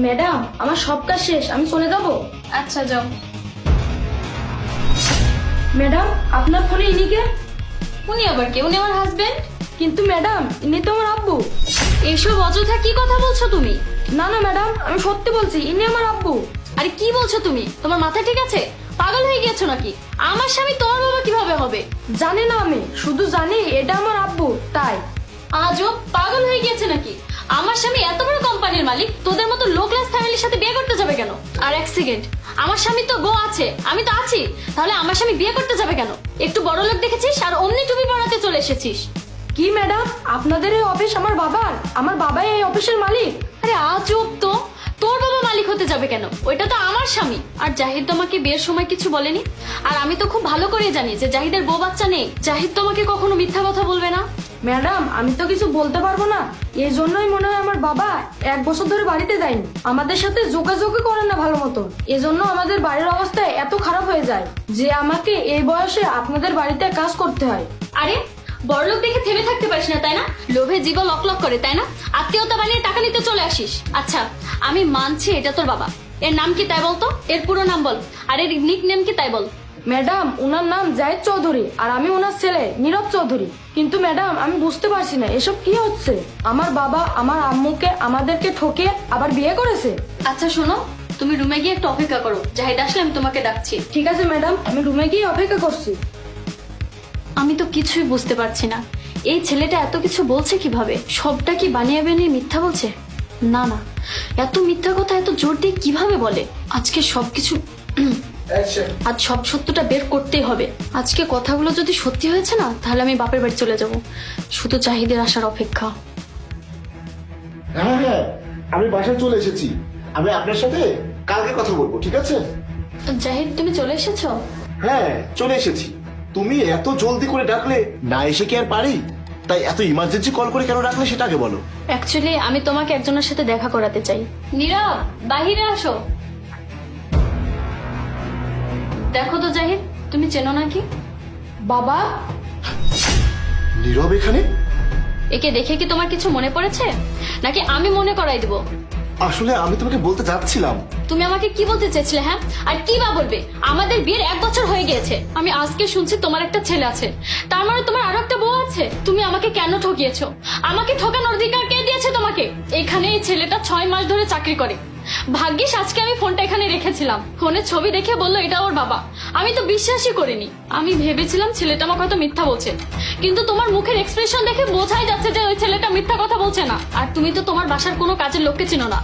Madam আমার সব কাজ শেষ, আমি চলে যাব। আচ্ছা যাও। ম্যাডাম আপনার ফোনে ইনিকে? উনি আবার কে? উনি আমার হাজবেন্ড। কিন্তু ম্যাডাম ইনি তো আমার আব্বু। এইসব অযথা কি কথা বলছো তুমি? না না ম্যাডাম, আমি সত্যি বলছি, ইনি আমার আব্বু। আরে কি বলছো তুমি? তোমার মাথা ঠিক আছে? পাগল হয়ে গেছো নাকি? আমার স্বামী তোমার বাবা কিভাবে হবে? জানি না, আমি শুধু জানি এটা আমার আব্বু, তাই। আজব, পাগল হয়ে গিয়েছে নাকি? আমার স্বামী এত বড় কোম্পানির মালিক, তোদের মতো লো ক্লাস ফ্যামিলির সাথে বিয়ে করতে যাবে কেন? আর এক সেকেন্ড, আমার স্বামী তো বউ আছে, আমি তো আছি, তাহলে আমার স্বামী বিয়ে করতে যাবে কেন? একটু বড় লোক দেখেছিস আর অমনি টুপি পরাতে চলে এসেছিস। কি ম্যাডাম, আপনাদের এই অফিস আমার বাবার? আমার বাবাই এই অফিসের মালিক? আরে আজব তো, তোর বাবা মালিক হতে যাবে কেন? ওইটা তো আমার স্বামী। আর জাহিদ তোমাকে বিয়ের সময় কিছু বলেনি? আর আমি তো খুব ভালো করে জানি যে জাহিদের বউ বাচ্চা নেই। জাহিদ তোমাকে কখনো মিথ্যা কথা বলবে না। ম্যাডাম আমি তো কিছু বলতে পারবো না, এই জন্যই মনে হয় আমার বাবা 1 বছর ধরে বাড়িতে যায়নি, আমাদের সাথে যোগাযোগই করেন না ভালো মতো। এজন্য আমাদের বাড়ির অবস্থা এত খারাপ হয়ে যায় যে আমাকে এই বয়সে আপনাদের বাড়িতে কাজ করতে হয়। আরে বড়লোক দেখে থেমে থাকতে পারিস না তাই না? লোভে জীব লক লক করে তাই না? আত্মীয়তা বানিয়ে টাকা নিতে চলে আসিস। আচ্ছা আমি মানছি এটা তোর বাবা, এর নাম কি তাই বলতো? এর পুরো নাম বল, আর এর নিক নেম কি তাই বল। ম্যাডাম ওনার নাম জাহিদ চৌধুরী আর আমি ওনার ছেলে নীরব চৌধুরী। কিন্তু ম্যাডাম আমি বুঝতে পারছি না এসব কি হচ্ছে। আমার বাবা আমার আম্মুকে আমাদেরকে ঠকে আবার বিয়ে করেছে। আচ্ছা শোনো, তুমি রুমে গিয়ে একটু অপেক্ষা করো, জাহিদ আসলে আমি তোমাকে ডাকছি। ঠিক আছে ম্যাডাম, আমি রুমে গিয়ে অপেক্ষা করছি। আমি তো কিছুই বুঝতে পারছি না, এই ছেলেটা এত কিছু বলছে কিভাবে? সবটা কি বানিয়ে বানিয়ে মিথ্যা বলছে? না না, এত মিথ্যা কথা এত জোর দিয়ে কিভাবে বলে? আজকে সবকিছু আজ সব সত্যটা বের করতেই হবে। আজকে কথাগুলো যদি সত্যি হয়েছে না, তাহলে আমি বাপের বাড়ি চলে যাব। শুধু জাহিদের আসার অপেক্ষা। হ্যাঁ হ্যাঁ, আমি বাসায় চলে এসেছি। আমি আপনার সাথে কালকে কথা বলবো, ঠিক আছে? জাহিদ তুমি চলে এসেছো? হ্যাঁ চলে এসেছি। তুমি এত জলদি করে ডাকলে না এসে কি আর পারি? তাই এত ইমার্জেন্সি কল করে কেন ডাকলে সেটা আগে বলো। অ্যাকচুয়ালি আমি তোমাকে একজনের সাথে দেখা করাতে চাই। নীরব বাহিরে আসো। দেখো তো জাহিদ, তুমি চেনো নাকি? বাবা নীরব এখানে? একে দেখে কি তোমার কিছু মনে পড়েছে, নাকি আমি মনে করাই দেবো? আসলে আমি তোমাকে বলতে যাচ্ছিলাম। তুমি আমাকে কি বলতে চেয়েছিলে? হ্যাঁ, আর কি বা বলবে? আমাদের বিয়ের 1 বছর হয়ে গিয়েছে, আমি আজকে শুনছি তোমার একটা ছেলে আছে, তার মানে তোমার আরো একটা বউ আছে। তুমি আমাকে কেন ঠকিয়েছো? আমাকে ঠকানোর অধিকার কে দিয়েছে তোমাকে? এখানে এই ছেলেটা 6 মাস ধরে চাকরি করে। ভাগ্যিস আজকে আমি ফোনটা এখানে রেখেছিলাম, ফোনে ছবি দেখে বললো এটা ওর বাবা। আমি তো বিশ্বাসই করিনি, আমি ভেবেছিলাম ছেলেটা আমাকে হয়তো মিথ্যা বলছে, কিন্তু তোমার মুখের এক্সপ্রেশন দেখে বোঝাই যাচ্ছে যে ওই ছেলেটা মিথ্যা কথা বলছে না। আর তুমি তো তোমার বাসার কোনো কাজের লোককে চিনো না,